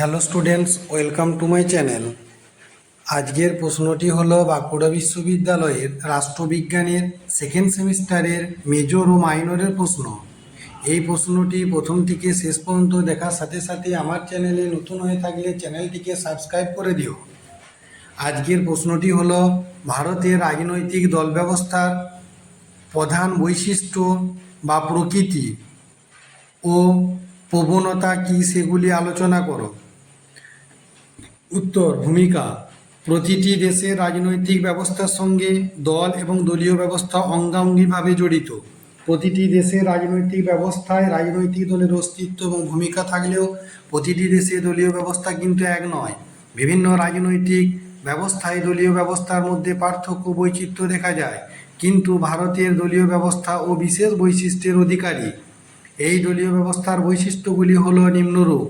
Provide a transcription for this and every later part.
Hello students, welcome to my channel. আজকের প্রশ্নটি হলো বাঁকুড়া বিশ্ববিদ্যালয়ের রাষ্ট্রবিজ্ঞানের সেকেন্ড সেমিস্টারের মেজর ও মাইনরের প্রশ্ন। এই প্রশ্নটি প্রথম থেকে শেষ পর্যন্ত দেখার সাথে সাথে আমার চ্যানেলে নতুন হয়ে থাকলে চ্যানেলটিকে সাবস্ক্রাইব করে দিও। আজকের প্রশ্নটি হলো ভারতের রাজনৈতিক দল ব্যবস্থার প্রধান বৈশিষ্ট্য বা প্রকৃতি ও প্রবণতা কী সেগুলি আলোচনা করো। উত্তর: ভূমিকা। প্রতিটি দেশের রাজনৈতিক ব্যবস্থার সঙ্গে দল এবং দলীয় ব্যবস্থা অঙ্গাঙ্গিভাবে জড়িত। প্রতিটি দেশের রাজনৈতিক ব্যবস্থায় রাজনৈতিক দলের অস্তিত্ব এবং ভূমিকা থাকলেও প্রতিটি দেশে দলীয় ব্যবস্থা কিন্তু এক নয়। বিভিন্ন রাজনৈতিক ব্যবস্থায় দলীয় ব্যবস্থার মধ্যে পার্থক্য বৈচিত্র্য দেখা যায়, কিন্তু ভারতের দলীয় ব্যবস্থা ও বিশেষ বৈশিষ্ট্যের অধিকারী। এই দলীয় ব্যবস্থার বৈশিষ্ট্যগুলি হল নিম্নরূপ।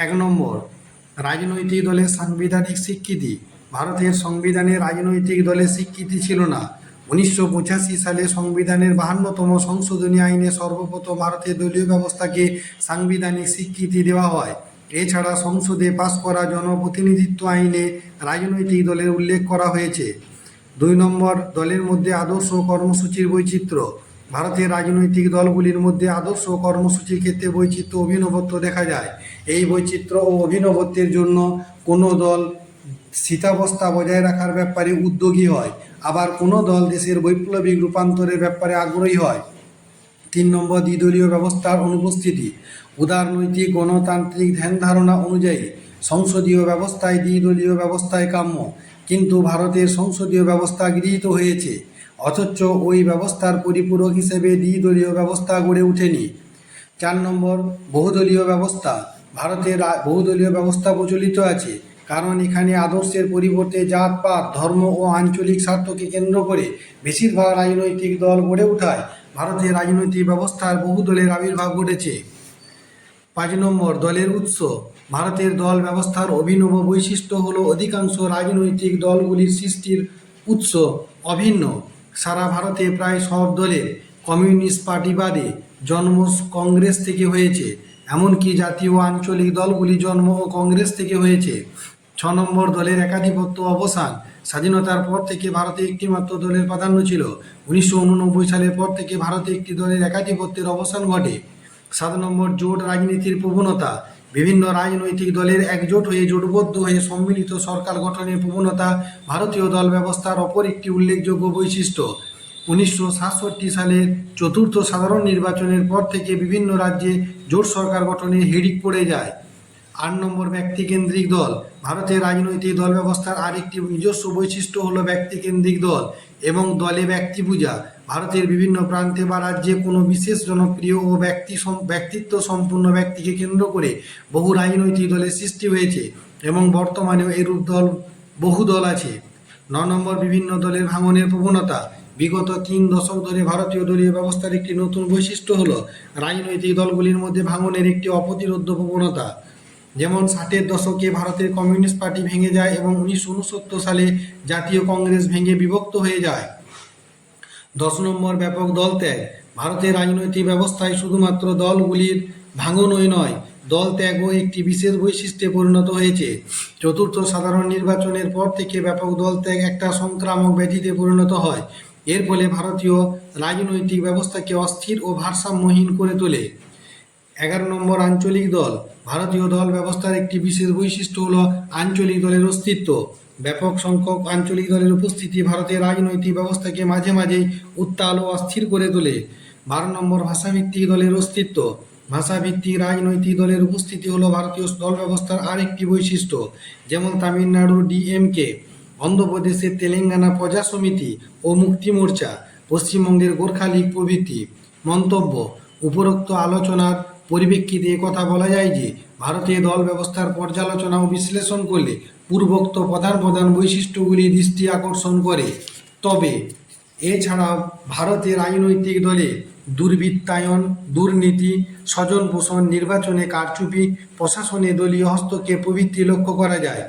1 নম্বর, রাজনৈতিক দলের সাংবিধানিক স্বীকৃতি। ভারতের সংবিধানে রাজনৈতিক দলের স্বীকৃতি ছিল না। 1985 সালে সংবিধানের 52তম সংশোধনী আইনে সর্বপ্রথম ভারতের দলীয় ব্যবস্থাকে সাংবিধানিক স্বীকৃতি দেওয়া হয়। এছাড়া সংসদে পাশ করা জনপ্রতিনিধিত্ব আইনে রাজনৈতিক দলের উল্লেখ করা হয়েছে। 2 নম্বর, দলের মধ্যে আদর্শ ও কর্মসূচির বৈচিত্র্য। ভারতের রাজনৈতিক দলগুলির মধ্যে আদর্শ ও কর্মসূচির ক্ষেত্রে বৈচিত্র্য ও অভিনবত্ব দেখা যায়। এই বৈচিত্র্য ও অভিনবত্বের জন্য কোনো দল স্থিতাবস্থা বজায় রাখার ব্যাপারে উদ্যোগী হয়, আবার কোনো দল দেশের বৈপ্লবিক রূপান্তরের ব্যাপারে আগ্রহী হয়। 3 নম্বর, দ্বিদলীয় ব্যবস্থার অনুপস্থিতি। উদারনৈতিক গণতান্ত্রিক ধ্যান ধারণা অনুযায়ী সংসদীয় ব্যবস্থায় দ্বিদলীয় ব্যবস্থায় কাম্য, কিন্তু ভারতের সংসদীয় ব্যবস্থা গৃহীত হয়েছে, অথচ ওই ব্যবস্থার পরিপূরক হিসেবে দ্বিদলীয় ব্যবস্থা গড়ে ওঠেনি। 4 নম্বর, বহুদলীয় ব্যবস্থা। ভারতের বহুদলীয় ব্যবস্থা প্রচলিত আছে, কারণ এখানে আদর্শের পরিবর্তে জাতপাত, ধর্ম ও আঞ্চলিক স্বার্থকে কেন্দ্র করে বেশিরভাগ রাজনৈতিক দল গড়ে ওঠায় ভারতের রাজনৈতিক ব্যবস্থার বহুদলের আবির্ভাব ঘটেছে। 5 নম্বর, দলের উৎস। ভারতের দল ব্যবস্থার অভিনব বৈশিষ্ট্য হল অধিকাংশ রাজনৈতিক দলগুলির সৃষ্টির উৎস অভিন্ন। সারা ভারতে প্রায় সব দলের কমিউনিস্ট পার্টি বাদে জন্ম কংগ্রেস থেকে হয়েছে, এমনকি জাতীয় আঞ্চলিক দলগুলি জন্ম ও কংগ্রেস থেকে হয়েছে। 6 নম্বর, দলের একাধিপত্য অবসান। স্বাধীনতার পর থেকে ভারতে একটিমাত্র দলের প্রাধান্য ছিল। 1989 সালের পর থেকে ভারতে একটি দলের একাধিপত্যের অবসান ঘটে। 7 নম্বর, জোট রাজনীতির প্রবণতা। বিভিন্ন রাজনৈতিক দলের একজোট হয়ে জোটবদ্ধ হয়ে সম্মিলিত সরকার গঠনের প্রবণতা ভারতীয় দল ব্যবস্থার অপর একটি উল্লেখযোগ্য বৈশিষ্ট্য। 1967 সালের চতুর্থ সাধারণ নির্বাচনের পর থেকে বিভিন্ন রাজ্যে জোট সরকার গঠনের হিড়িক পড়ে যায়। 8 নম্বর, ব্যক্তিকেন্দ্রিক দল। ভারতের রাজনৈতিক দল ব্যবস্থার আরেকটি নিজস্ব বৈশিষ্ট্য হলো ব্যক্তিকেন্দ্রিক দল এবং দলে ব্যক্তি পূজা। ভারতের বিভিন্ন প্রান্তে বা রাজ্যে কোনো বিশেষ জনপ্রিয় ও ব্যক্তিত্ব সম্পন্ন ব্যক্তিকে কেন্দ্র করে বহু রাজনৈতিক দলের সৃষ্টি হয়েছে এবং বর্তমানেও এরূপ বহু দল আছে। 9 নম্বর, বিভিন্ন দলের ভাঙনের প্রবণতা। বিগত 3 দশক ধরে ভারতীয় দলীয় ব্যবস্থার একটি নতুন বৈশিষ্ট্য হলো রাজনৈতিক দলগুলির মধ্যে ভাঙনের একটি অপ্রতিরোধ্য প্রবণতা। যেমন 60-এর দশকে ভারতের কমিউনিস্ট পার্টি ভেঙে যায় এবং 1969 সালে জাতীয় কংগ্রেস ভেঙে বিভক্ত হয়ে যায়। 10 নম্বর, ব্যাপক দল ত্যাগ। ভারতের রাজনৈতিক ব্যবস্থায় শুধুমাত্র দলগুলির ভাঙনই নয়, দল ত্যাগও একটি বিশেষ বৈশিষ্ট্যে পরিণত হয়েছে। চতুর্থ সাধারণ নির্বাচনের পর থেকে ব্যাপক দল ত্যাগ একটা সংক্রামক ব্যাধিতে পরিণত হয়। এর ফলে ভারতীয় রাজনৈতিক ব্যবস্থাকে অস্থির ও ভারসাম্যহীন করে তোলে। 11 নম্বর, আঞ্চলিক দল। ভারতীয় দল ব্যবস্থার একটি বিশেষ বৈশিষ্ট্য হল আঞ্চলিক দলের অস্তিত্ব। ব্যাপক সংখ্যক আঞ্চলিক দলের উপস্থিতি ভারতের রাজনৈতিক ব্যবস্থাকে মাঝে মাঝেই উত্তাল ও অস্থির করে তোলে। 12 নম্বর, ভাষাভিত্তিক দলের অস্তিত্ব। ভাষাভিত্তিক রাজনৈতিক দলের উপস্থিতি হল ভারতীয় দল ব্যবস্থার আরেকটি বৈশিষ্ট্য। যেমন তামিলনাড়ুর ডিএমকে, অন্ধ্রপ্রদেশের তেলেঙ্গানা প্রজা সমিতি ও মুক্তি মোর্চা, পশ্চিমবঙ্গের গোর্খা লীগ প্রভৃতি। মন্তব্য: উপরোক্ত আলোচনার পরিপ্রেক্ষিতে কথা বলা যায় যে ভারতীয় দল ব্যবস্থার পর্যালোচনা ও বিশ্লেষণ করলে পূর্বোক্ত প্রধান প্রধান বৈশিষ্ট্যগুলি দৃষ্টি আকর্ষণ করে। তবে এছাড়াও ভারতের রাজনৈতিক দলে দুর্বৃত্তায়ন, দুর্নীতি, স্বজন পোষণ, নির্বাচনে কারচুপি, প্রশাসনে দলীয় হস্তক্ষেপ প্রভৃতি লক্ষ্য করা যায়।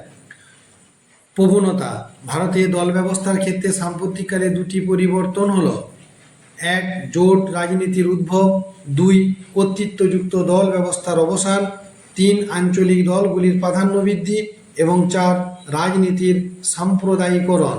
প্রবণতা: ভারতের দল ব্যবস্থার ক্ষেত্রে সাম্প্রতিককালে দুটি পরিবর্তন হলো: 1. জোট রাজনীতির উদ্ভব। 2. কর্তৃত্বযুক্ত দল ব্যবস্থার অবসান। তিন, আঞ্চলিক দলগুলির প্রাধান্য বৃদ্ধি এবং চার, রাজনীতির সাম্প্রদায়িকরণ।